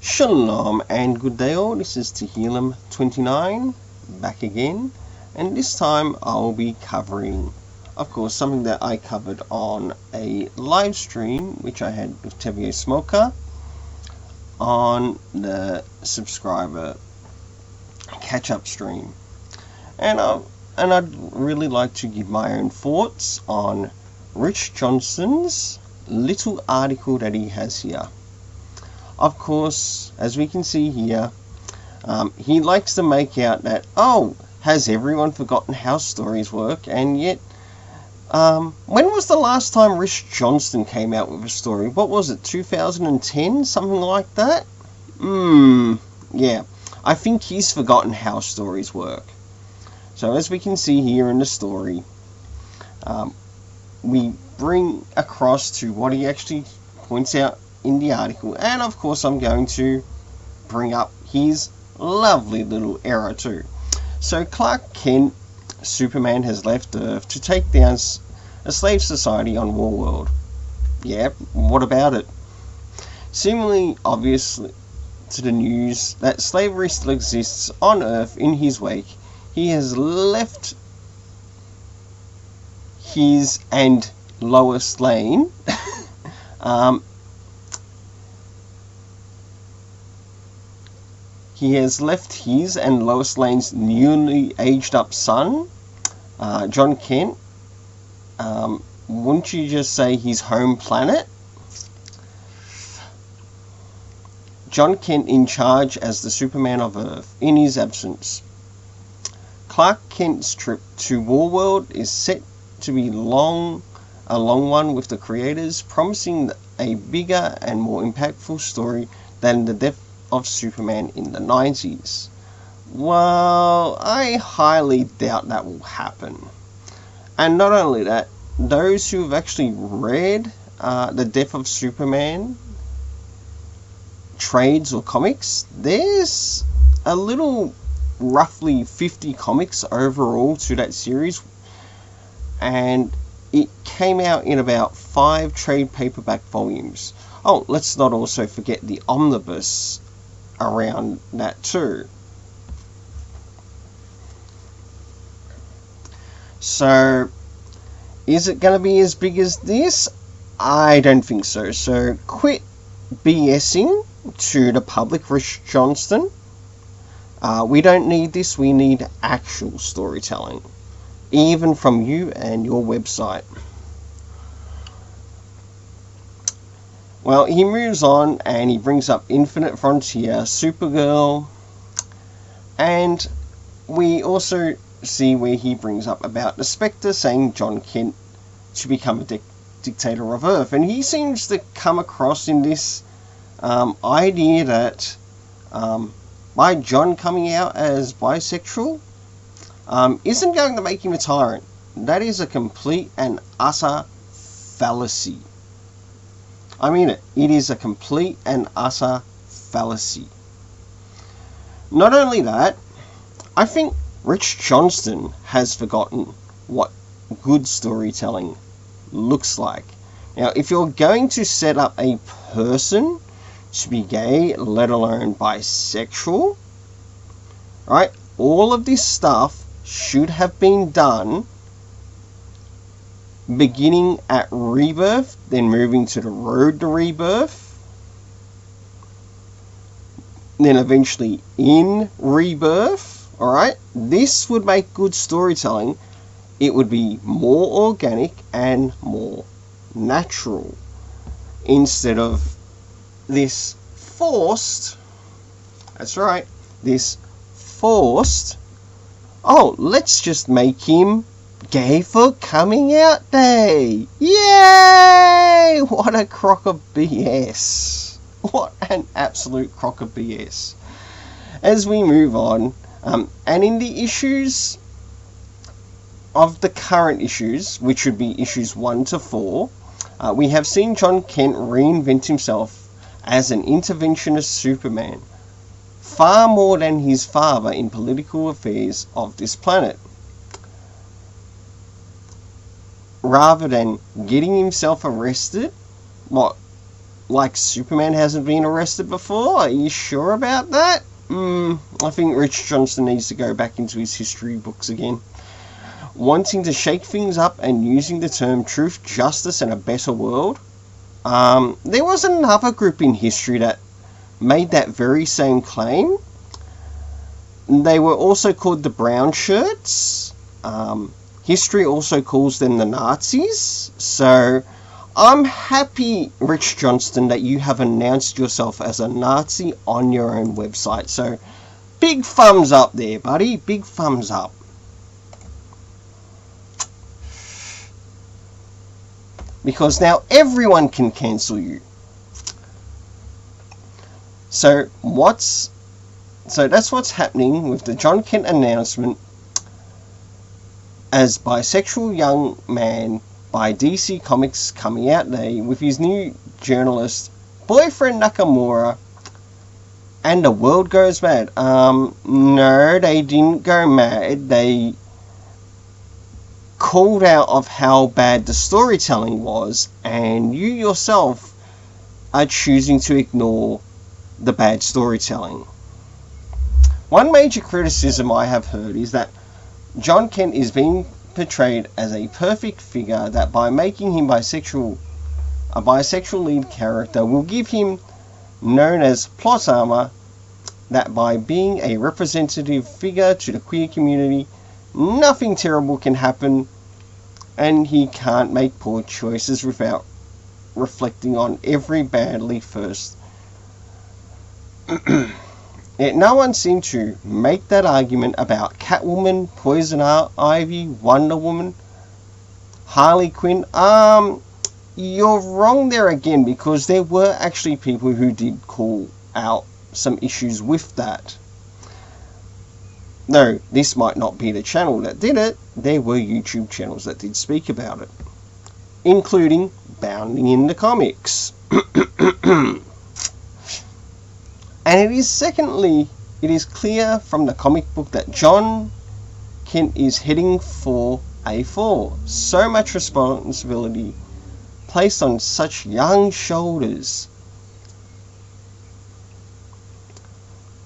Shalom and good day all, this is Tehillim29 back again, and this time I'll be covering, of course, something that I covered on a live stream which I had with Tevye Smoker on the subscriber catch-up stream. And I'd really like to give my own thoughts on Rich Johnston's little article that he has here. Of course, as we can see here, he likes to make out that, oh, has everyone forgotten how stories work? And yet, when was the last time Rich Johnston came out with a story? What was it, 2010? Something like that? Yeah. I think he's forgotten how stories work. So as we can see here in the story, we bring across to what he actually points out in the article, and of course I'm going to bring up his lovely little error too. So Clark Kent, Superman, has left Earth to take down a slave society on Warworld. Yeah, what about it? Seemingly obvious to the news that slavery still exists on Earth in his wake, he has left his and Lois Lane he has left his and Lois Lane's newly aged up son, John Kent, wouldn't you just say his home planet? John Kent in charge as the Superman of Earth in his absence. Clark Kent's trip to Warworld is set to be a long one, with the creators promising a bigger and more impactful story than the death of Superman in the 90s. Well, I highly doubt that will happen. And not only that, those who have actually read the Death of Superman trades or comics, there's a little roughly 50 comics overall to that series, and it came out in about 5 trade paperback volumes. Oh, let's not also forget the omnibus around that too. So, is it going to be as big as this? I don't think so. So, quit BSing to the public, Rich Johnston. We don't need this. We need actual storytelling, even from you and your website. Well, he moves on and he brings up Infinite Frontier, Supergirl, and we also see where he brings up about the Spectre saying John Kent to become a dictator of Earth. And he seems to come across in this idea that by John coming out as bisexual isn't going to make him a tyrant. That is a complete and utter fallacy. I mean it. It is a complete and utter fallacy. Not only that, I think Rich Johnston has forgotten what good storytelling looks like. Now, if you're going to set up a person to be gay, let alone bisexual, right, all of this stuff should have been done beginning at Rebirth, then moving to the road to Rebirth, then eventually in Rebirth. Alright, this would make good storytelling. It would be more organic and more natural, instead of this forced, that's right, this forced, oh, let's just make him gay for coming out day. Yay! What a crock of BS. What an absolute crock of BS. As we move on, and in the issues of the current issues, which would be issues 1 to 4, we have seen John Kent reinvent himself as an interventionist Superman, far more than his father in political affairs of this planet. Rather than getting himself arrested, like Superman hasn't been arrested before. Are you sure about that? I think Rich Johnston needs to go back into his history books again. Wanting to shake things up and using the term truth, justice, and a better world. There was another group in history that made that very same claim. They were also called the Brown Shirts. History also calls them the Nazis. So I'm happy, Rich Johnston, that you have announced yourself as a Nazi on your own website. So big thumbs up there, buddy. Big thumbs up. Because now everyone can cancel you. So that's what's happening with the John Kent announcement as bisexual young man by DC Comics coming out there with his new journalist boyfriend Nakamura, and the world goes mad. No, they didn't go mad. They called out of how bad the storytelling was, and you yourself are choosing to ignore the bad storytelling. One major criticism I have heard is that John Kent is being portrayed as a perfect figure, that by making him a bisexual lead character will give him known as plot armor, that by being a representative figure to the queer community, nothing terrible can happen, and he can't make poor choices without reflecting on every badly first. Yet no one seemed to make that argument about Catwoman, Poison Ivy, Wonder Woman, Harley Quinn. You're wrong there again, because there were actually people who did call out some issues with that. Though this might not be the channel that did it, there were YouTube channels that did speak about it, including Bounding in the Comics. And it is clear from the comic book that John Kent is heading for a fall. So much responsibility placed on such young shoulders,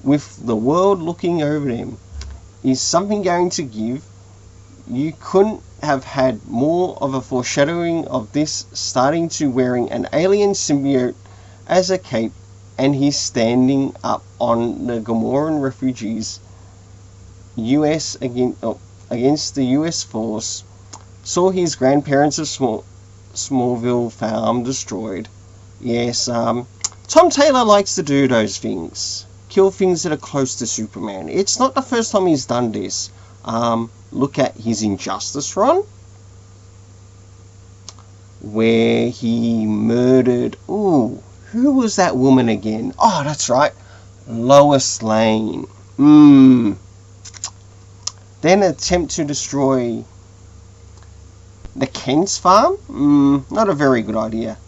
with the world looking over them. Is something going to give? You couldn't have had more of a foreshadowing of this, starting to wearing an alien symbiote as a cape, and he's standing up on the Gamoran refugees against the US force, saw his grandparents of Smallville farm destroyed. Yes, Tom Taylor likes to do those things. Kill things that are close to Superman. It's not the first time he's done this. Look at his Injustice run, where he murdered... Ooh, who was that woman again? Oh, that's right. Lois Lane. Then attempt to destroy the Kent's farm? Not a very good idea.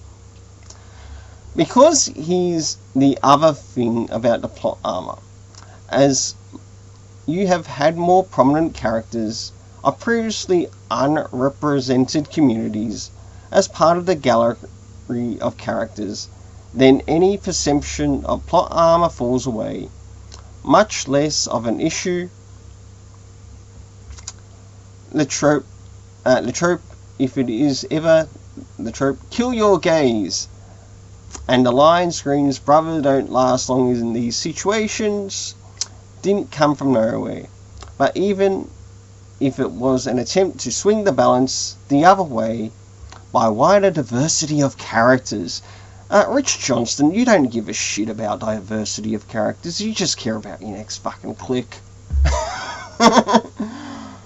Because he's the other thing about the plot armor, as you have had more prominent characters of previously unrepresented communities as part of the gallery of characters, then any perception of plot armor falls away. Much less of an issue. The trope, if it is ever the trope, kill your gays. And the line screams, brother, don't last long in these situations, didn't come from nowhere. But even if it was an attempt to swing the balance the other way by wider diversity of characters, Rich Johnston, you don't give a shit about diversity of characters, you just care about your next fucking clique.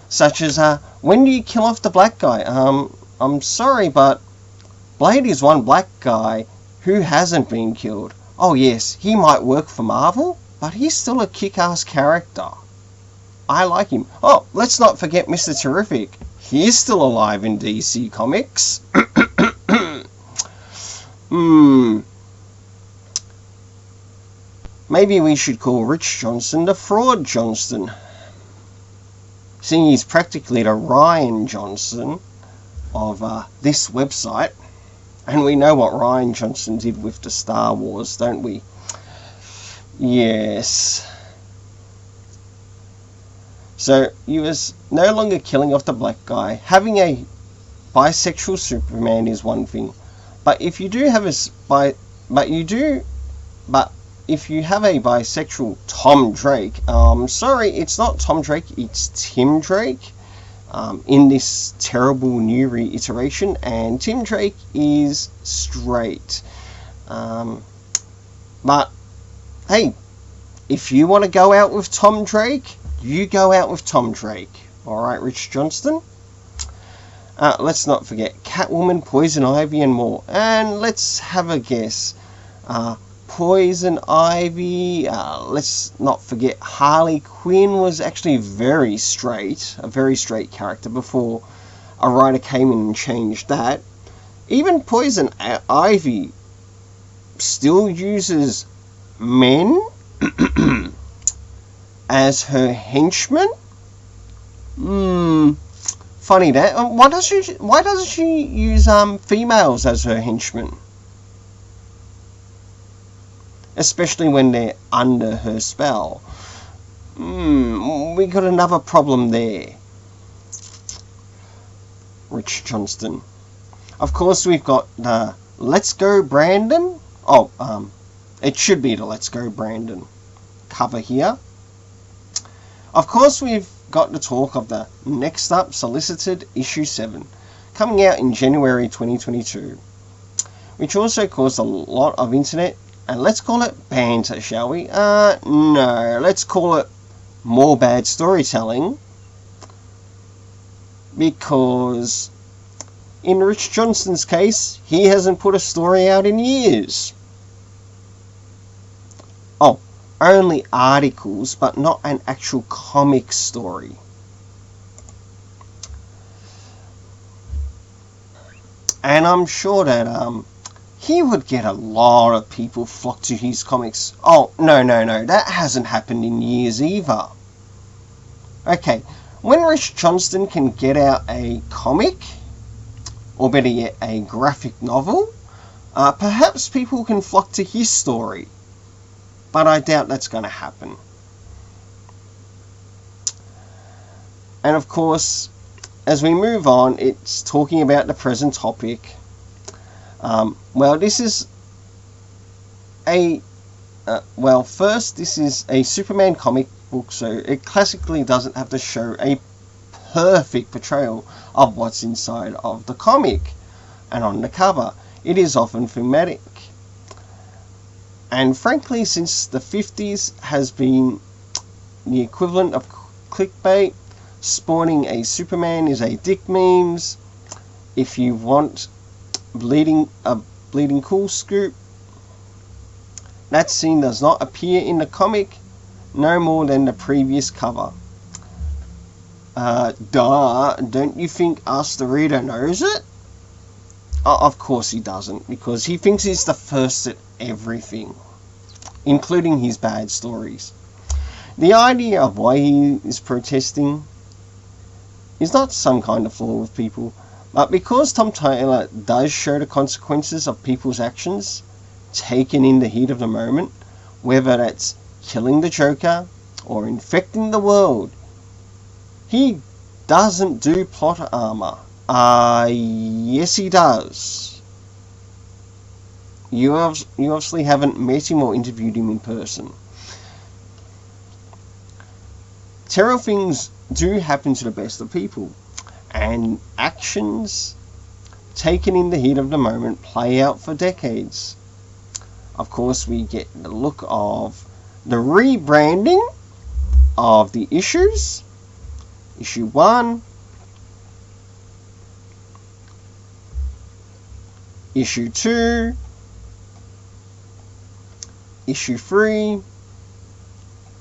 Such as, when do you kill off the black guy? I'm sorry, but Blade is one black guy who hasn't been killed. Oh yes, he might work for Marvel, but he's still a kick-ass character. I like him. Oh, let's not forget Mr. Terrific. He's still alive in DC Comics. Maybe we should call Rich Johnston the Fraud Johnston, seeing he's practically the Ryan Johnson of this website. And we know what Rian Johnson did with the Star Wars, don't we? Yes. So, he was no longer killing off the black guy. Having a bisexual Superman is one thing. But if you do have a if you have a bisexual Tom Drake, sorry, it's not Tom Drake, it's Tim Drake. In this terrible new reiteration, and Tim Drake is straight. But hey, if you want to go out with Tom Drake, you go out with Tom Drake. Alright, Rich Johnston? Let's not forget Catwoman, Poison Ivy, and more. And let's have a guess. Poison Ivy, let's not forget Harley Quinn was actually a very straight character before a writer came in and changed that. Even Poison Ivy still uses men as her henchmen. Funny that. Why doesn't she use females as her henchmen? Especially when they're under her spell. We got another problem there. Rich Johnston. Of course, we've got the Let's Go Brandon. It should be the Let's Go Brandon cover here. Of course, we've got the talk of the Next Up Solicited issue 7, coming out in January 2022, which also caused a lot of internet, and let's call it banter, shall we? No, let's call it more bad storytelling, because in Rich Johnston's case, he hasn't put a story out in years. Only articles, but not an actual comic story. And I'm sure that he would get a lot of people flock to his comics. No, that hasn't happened in years either. Okay, when Rich Johnston can get out a comic, or better yet, a graphic novel, perhaps people can flock to his story. But I doubt that's going to happen. And of course, as we move on, it's talking about the present topic. This is this is a Superman comic book, so it classically doesn't have to show a perfect portrayal of what's inside of the comic. And on the cover, it is often thematic. And frankly, since the 50s has been the equivalent of clickbait, spawning a Superman is a dick memes. If you want bleeding cool scoop, that scene does not appear in the comic no more than the previous cover. Don't you think us, the reader, knows it? Of course he doesn't, because he thinks he's the first at everything, including his bad stories. The idea of why he is protesting is not some kind of flaw with people, but because Tom Taylor does show the consequences of people's actions taken in the heat of the moment, whether that's killing the Joker or infecting the world. He doesn't do plot armor. Yes he does. You obviously haven't met him or interviewed him in person. Terrible things do happen to the best of people, and actions taken in the heat of the moment play out for decades. Of course, we get the look of the rebranding of the issues. Issue 1, Issue 2, Issue 3,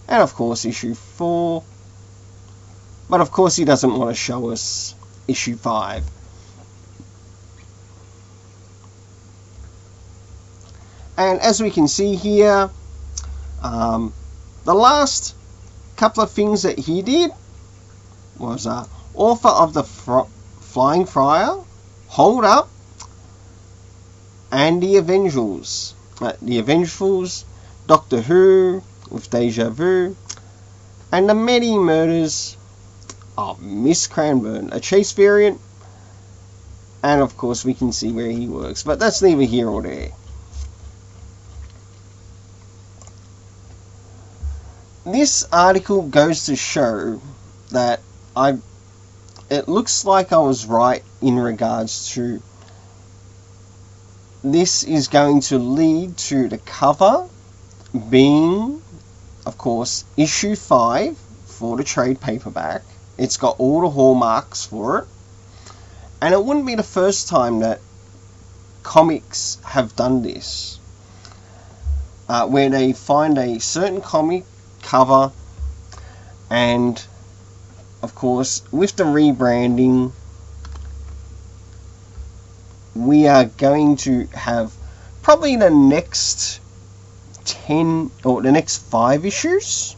and of course Issue 4. But of course he doesn't want to show us Issue 5. And as we can see here, the last couple of things that he did was author of the Flying Friar, Hold Up, and the Avengers. The Avengers, Doctor Who with Deja Vu, and the many murders of Miss Cranbourne, a Chase variant, and of course we can see where he works, but that's neither here or there. This article goes to show that it looks like I was right in regards to this is going to lead to the cover being, of course, issue 5 for the trade paperback. It's got all the hallmarks for it. And it wouldn't be the first time that comics have done this. Where they find a certain comic cover and, of course, with the rebranding, we are going to have probably the next 10 or the next 5 issues,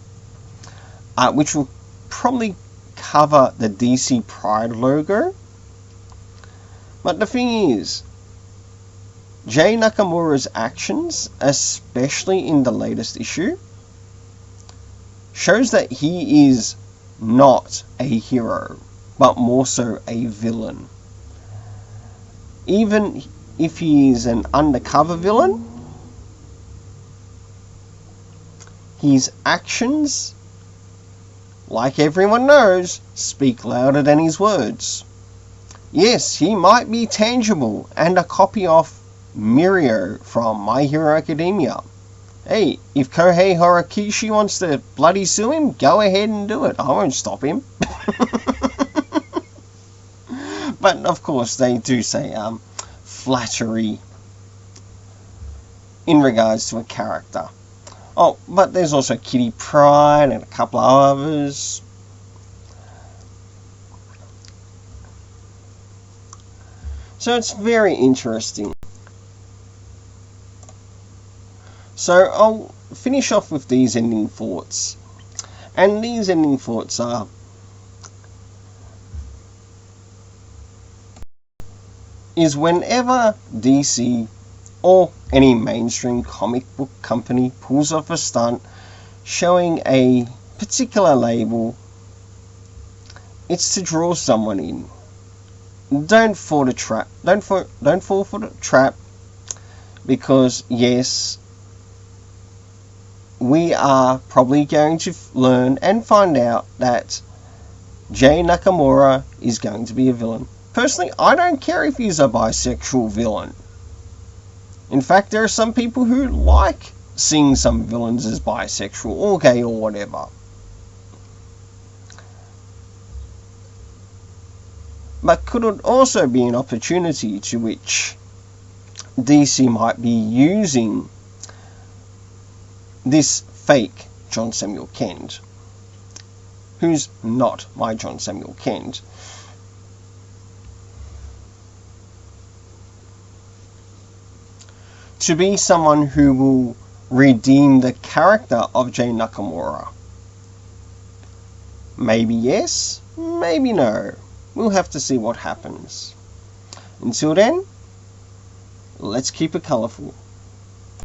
which will probably cover the DC Pride logo. But the thing is, Jay Nakamura's actions, especially in the latest issue, shows that he is not a hero, but more so a villain. Even if he is an undercover villain, his actions, like everyone knows, speak louder than his words. Yes, he might be tangible and a copy of Mirio from My Hero Academia. Hey, if Kohei Horikoshi wants to bloody sue him, go ahead and do it. I won't stop him. But of course they do say flattery in regards to a character. Oh, but there's also Kitty Pryde and a couple of others. So it's very interesting. So I'll finish off with these ending thoughts. And these ending thoughts are: is whenever DC or any mainstream comic book company pulls off a stunt showing a particular label, it's to draw someone in. Don't fall the trap. Don't fall for the trap, because yes, we are probably going to learn and find out that Jay Nakamura is going to be a villain. Personally, I don't care if he's a bisexual villain. In fact, there are some people who like seeing some villains as bisexual or gay or whatever. But could it also be an opportunity to which DC might be using this fake John Samuel Kent, who's not my John Samuel Kent, to be someone who will redeem the character of Jay Nakamura? Maybe yes, maybe no. We'll have to see what happens. Until then, let's keep it colourful.